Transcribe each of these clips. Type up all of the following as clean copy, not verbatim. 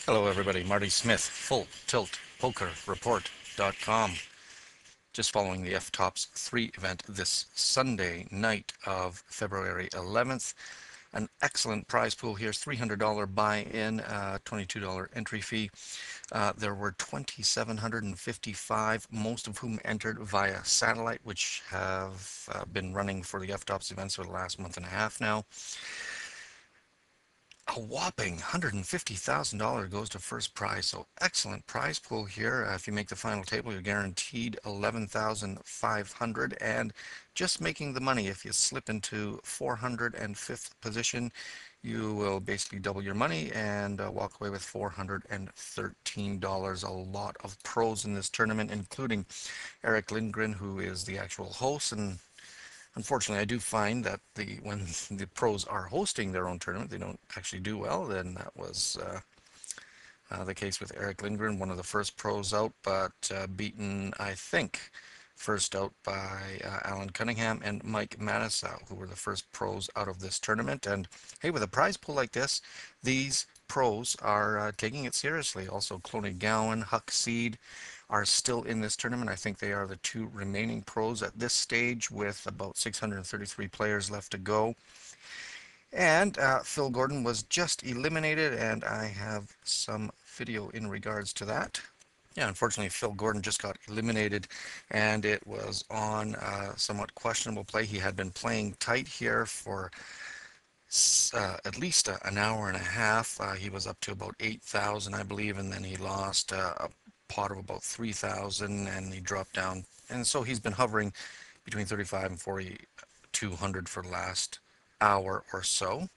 Hello, everybody. Marty Smith, FullTiltPokerReport.com. Just following the F-Tops 3 event this Sunday night of February 11th. An excellent prize pool here, $300 buy-in, $22 entry fee. There were 2,755, most of whom entered via satellite, which have been running for the F-Tops events for the last month and a half now. A whopping $150,000 goes to first prize. So excellent prize pool here. If you make the final table, you're guaranteed 11,500, and just making the money. If you slip into 405th position, you will basically double your money and walk away with $413. A lot of pros in this tournament, including Eric Lindgren, who is the actual host. And unfortunately, I do find that when the pros are hosting their own tournament, they don't actually do well. Then that was the case with Eric Lindgren, one of the first pros out, but beaten, I think, first out by Alan Cunningham and Mike Manasow, who were the first pros out of this tournament. And hey, with a prize pool like this, these pros are taking it seriously. Also, Cloney Gowan, Huck Seed are still in this tournament. I think they are the two remaining pros at this stage with about 633 players left to go. And Phil Gordon was just eliminated, and I have some video in regards to that. Yeah, unfortunately, Phil Gordon just got eliminated, and it was on somewhat questionable play. He had been playing tight here for at least an hour and a half. He was up to about 8,000, I believe, and then he lost a pot of about 3,000, and he dropped down. And so he's been hovering between 35 and 4,200 for the last hour or so.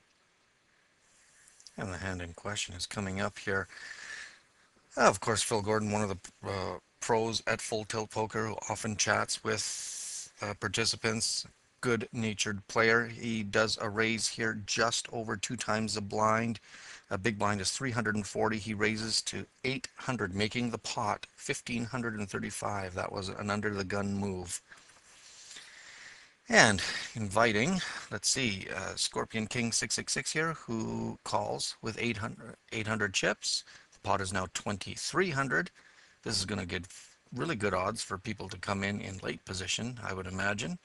And the hand in question is coming up here. Of course, Phil Gordon, one of the pros at Full Tilt Poker, who often chats with participants. Good-natured player. He does a raise here just over 2 times the blind. A big blind is 340. He raises to 800, making the pot 1,535. That was an under-the-gun move. And inviting, let's see, Scorpion King 666 here, who calls with 800 chips. The pot is now 2,300. This is going to get really good odds for people to come in late position, I would imagine.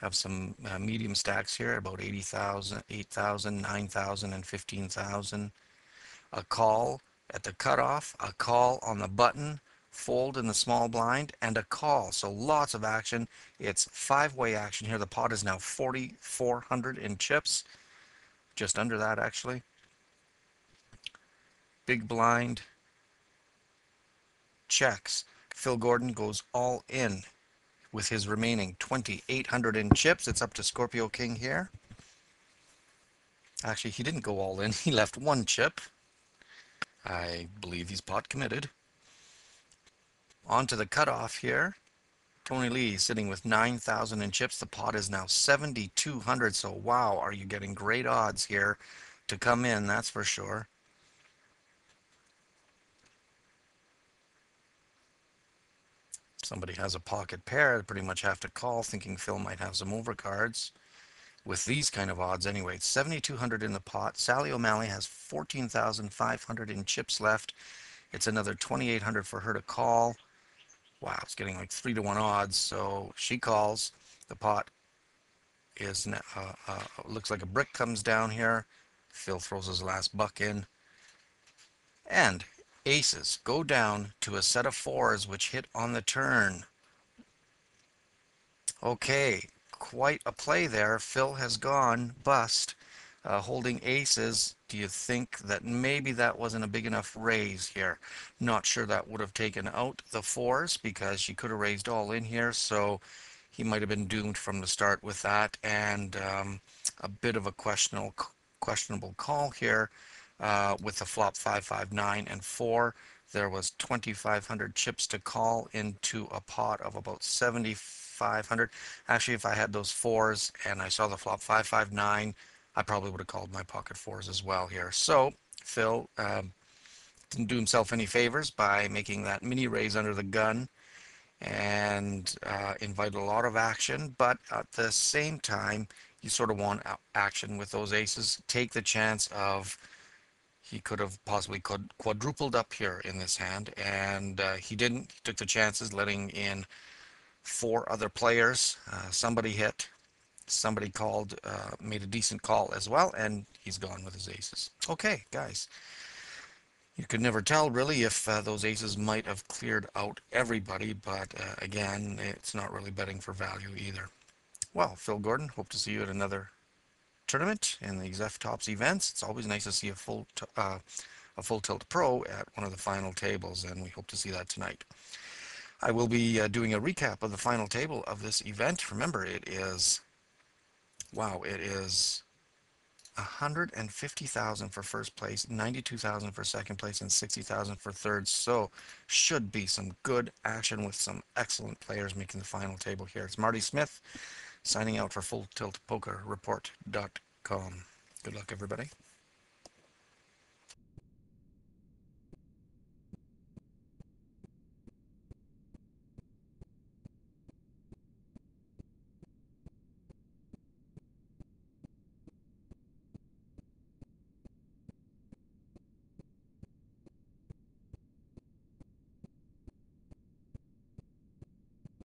Have some medium stacks here, about 80,000, 8,000, 9,000, and 15,000. A call at the cutoff, a call on the button, fold in the small blind, and a call. So lots of action. It's five-way action here. The pot is now 4,400 in chips, just under that actually. Big blind checks. Phil Gordon goes all in with his remaining 2,800 in chips. It's up to Scorpio King here. Actually, he didn't go all in. He left one chip. I believe he's pot committed. On to the cutoff here. Tony Lee sitting with 9,000 in chips. The pot is now 7,200. So wow, are you getting great odds here to come in, that's for sure. Somebody has a pocket pair. They pretty much have to call, thinking Phil might have some overcards. With these kind of odds anyway, it's 7,200 in the pot. Sally O'Malley has 14,500 in chips left. It's another 2,800 for her to call. Wow, it's getting like 3-to-1 odds. So she calls. The pot is looks like a brick comes down here. Phil throws his last buck in. And aces go down to a set of fours which hit on the turn. Okay, quite a play there. Phil has gone bust, holding aces. Do you think that maybe that wasn't a big enough raise here? Not sure that would have taken out the fours because she could have raised all in here. So he might have been doomed from the start with that, and a bit of a questionable call here with the flop 5, 5, 9, and 4. There was 2,500 chips to call into a pot of about 7,500. Actually, if I had those fours and I saw the flop 5, 5, 9, I probably would have called my pocket fours as well here. So Phil didn't do himself any favors by making that mini raise under the gun and invited a lot of action, but at the same time, you sort of want action with those aces. Take the chance of, He could have possibly quadrupled up here in this hand, and he didn't. He took the chances, letting in four other players. Somebody hit, somebody called, made a decent call as well, and he's gone with his aces. Okay, guys, you could never tell really if those aces might have cleared out everybody, but again, it's not really betting for value either. Well, Phil Gordon, hope to see you at another tournament in these F-Tops events. It's always nice to see a full tilt pro at one of the final tables, and we hope to see that tonight. I will be doing a recap of the final table of this event. Remember, it is, wow, it is 150,000 for first place, 92,000 for second place, and 60,000 for third. So should be some good action with some excellent players making the final table here. It's Marty Smith signing out for FullTiltPokerReport.com. Good luck, everybody.